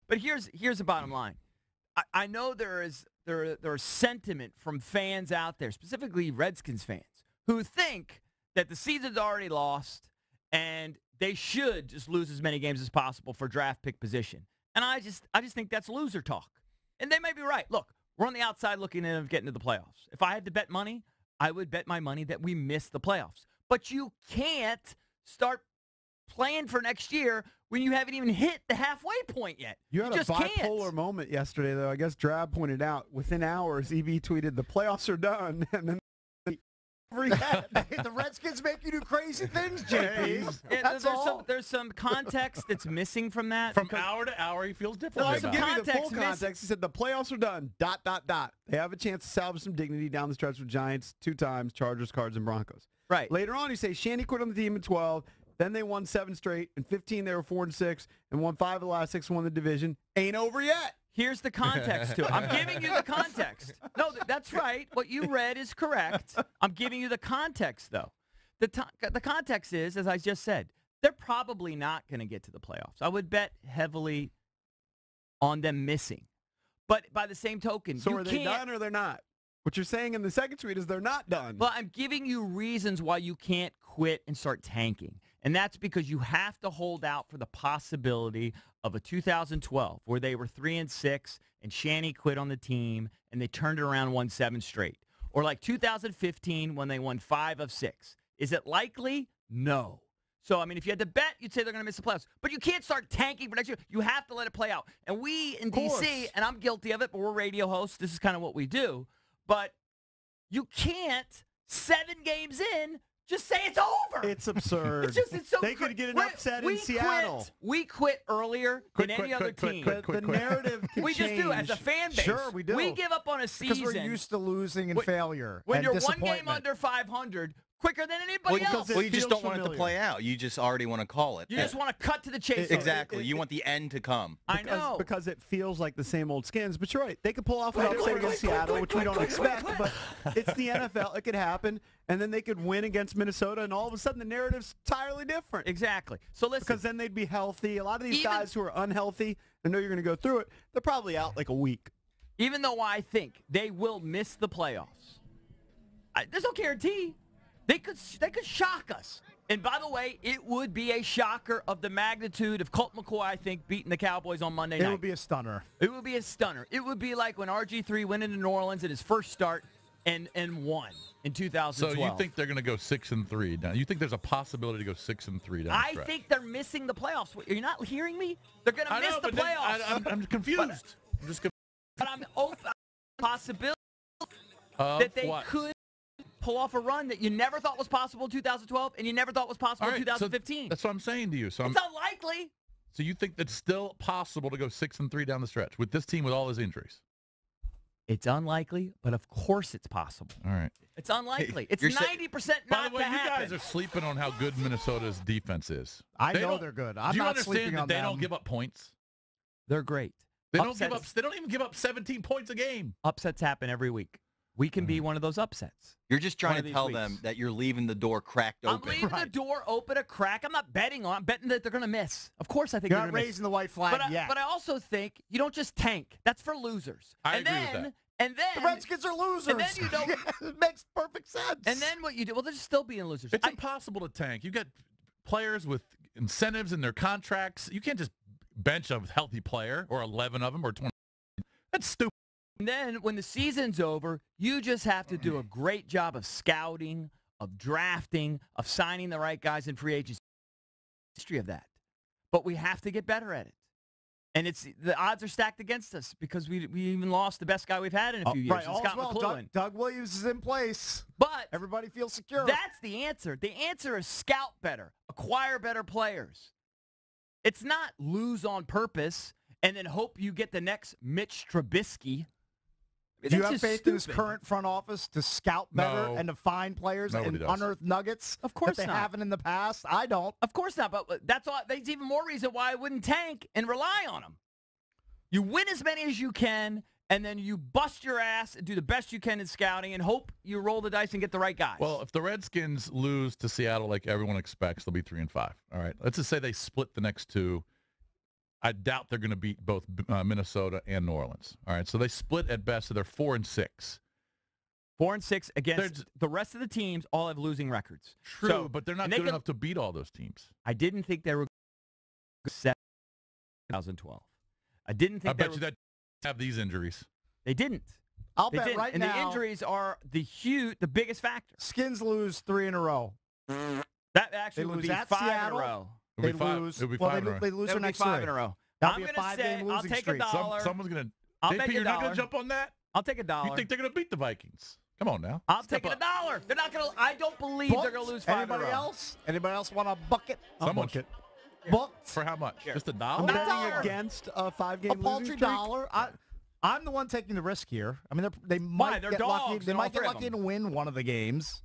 But here's the bottom line. I know there is sentiment from fans out there, specifically Redskins fans, who think that the season's already lost and they should just lose as many games as possible for draft pick position. And I just think that's loser talk. And they may be right. Look, we're on the outside looking at getting to the playoffs. If I had to bet money, I would bet my money that we miss the playoffs. But you can't start playing for next year when you haven't even hit the halfway point yet. You had just a bipolar moment yesterday, though. I guess Drab pointed out within hours, EB tweeted, "The playoffs are done," and then the Redskins make you do crazy things, JP. Yeah, there's some context that's missing from that. From hour to hour, he feels different. I can give you the full context. He said the playoffs are done. ... They have a chance to salvage some dignity down the stretch with Giants 2 times, Chargers, Cards, and Broncos. Right. Later on, he says Shanny quit on the team in 12. Then they won 7 straight. In 15, they were 4-6 and won 5 of the last 6 and won the division. Ain't over yet. Here's the context to it. I'm giving you the context. No, that's right. What you read is correct. I'm giving you the context, though. The context is, as I just said, they're probably not going to get to the playoffs. I would bet heavily on them missing. But by the same token, so are they done or they're not? What you're saying in the second tweet is they're not done. Well, I'm giving you reasons why you can't quit and start tanking. And that's because you have to hold out for the possibility of a 2012 where they were 3-6 and Shanny quit on the team and they turned it around and won 7 straight. Or like 2015 when they won 5 of 6. Is it likely? No. So, I mean, if you had to bet, you'd say they're going to miss the playoffs. But you can't start tanking for next year. You have to let it play out. And we in D.C., and I'm guilty of it, but we're radio hosts. This is kind of what we do. But you can't, 7 games in, just say it's over. It's absurd. It's so they could get an upset in Seattle. We quit earlier than any other team. The narrative can we change. just do as a fan base. Sure, we do. We give up on a season. Because we're used to losing and failure when and you're one disappointment. game under 500, quicker than anybody else. Well, you just don't want it to play out. You just already want to call it. You just want to cut to the chase. Exactly. You want the end to come. I know. Because it feels like the same old skins. But you're right. They could pull off an upset against Seattle, which we don't expect. But it's the NFL. It could happen. And then they could win against Minnesota, and all of a sudden the narrative's entirely different. Exactly. So listen. Because then they'd be healthy. A lot of these guys who are unhealthy, I know you're going to go through it, they're probably out like a week. Even though I think they will miss the playoffs, there's no guarantee. They could shock us. And by the way, it would be a shocker of the magnitude of Colt McCoy, I think, beating the Cowboys on Monday night. It would be a stunner. It would be a stunner. It would be like when RG3 went into New Orleans at his first start and won in 2012. So you think they're going to go 6-3 now? You think there's a possibility to go 6-3 down the stretch? I think they're missing the playoffs. You're not hearing me? They're going to miss the playoffs. I'm confused. I'm just confused. But I'm open to the possibility that they could pull off a run that you never thought was possible in 2012 and you never thought was possible in 2015. So that's what I'm saying to you. So it's unlikely. So you think it's still possible to go 6-3 down the stretch with this team with all his injuries? It's unlikely, but of course it's possible. All right. It's unlikely. It's 90% not to happen. By the way, you guys are sleeping on how good Minnesota's defense is. I know they're good. I'm not sleeping on them. Do you understand that they don't give up points? They're great. They don't give up. They don't even give up 17 points a game. Upsets happen every week. We can be one of those upsets. You're just trying to tell them that you're leaving the door cracked open. I'm leaving the door open a crack. I'm not betting on. I'm betting that they're going to miss. Of course, I think you're they're not going to raising the white flag yet. But I also think you don't just tank. That's for losers. I agree with that. And then the Redskins are losers. And then you don't. It makes perfect sense. And then what you do? Well, they're still being losers. It's impossible to tank. You got players with incentives in their contracts. You can't just bench a healthy player or 11 of them or 20. That's stupid. And then when the season's over, you just have to do a great job of scouting, of drafting, of signing the right guys in free agency. History of that. But we have to get better at it. And the odds are stacked against us because we even lost the best guy we've had in a few years, Scott McLuhan. Doug Williams is in place. But everybody feels secure. That's the answer. The answer is scout better, acquire better players. It's not lose on purpose and then hope you get the next Mitch Trubisky. Do you have faith in this current front office to scout better and to find players and unearth nuggets that they haven't in the past? I don't. Of course not, but that's even more reason why I wouldn't tank and rely on them. You win as many as you can, and then you bust your ass and do the best you can in scouting and hope you roll the dice and get the right guys. Well, if the Redskins lose to Seattle like everyone expects, they'll be 3-5. All right. Let's just say they split the next two. I doubt they're going to beat both Minnesota and New Orleans. All right, so they split at best, so they're 4-6. 4-6 against the rest of the teams. All have losing records. True, so, but they're not good enough to beat all those teams. I didn't think they were 2012. I didn't think. I bet you that have these injuries. They didn't. I'll bet didn't. right and now. And the injuries are the biggest factor. Skins lose 3 in a row. That actually would be 5 Seattle. in a row. They lose. It would be 5 in a row. They lose their next 5 3 in a row. That'll be a 5-game losing I'll take streak. $1. Someone's going to. I'll JP, bet you're not $1. going to jump on that? I'll take $1. You think they're going to beat the Vikings? Come on now. I'll take $1. They're not going to. I don't believe they're going to lose 5 in a row. Anybody else want a bucket? Someone bucket. Booked. For how much? Just $1? I'm betting against a 5-game losing paltry streak. $1. I'm the one taking the risk here. I mean, they might get lucky. They might get lucky and win one of the games.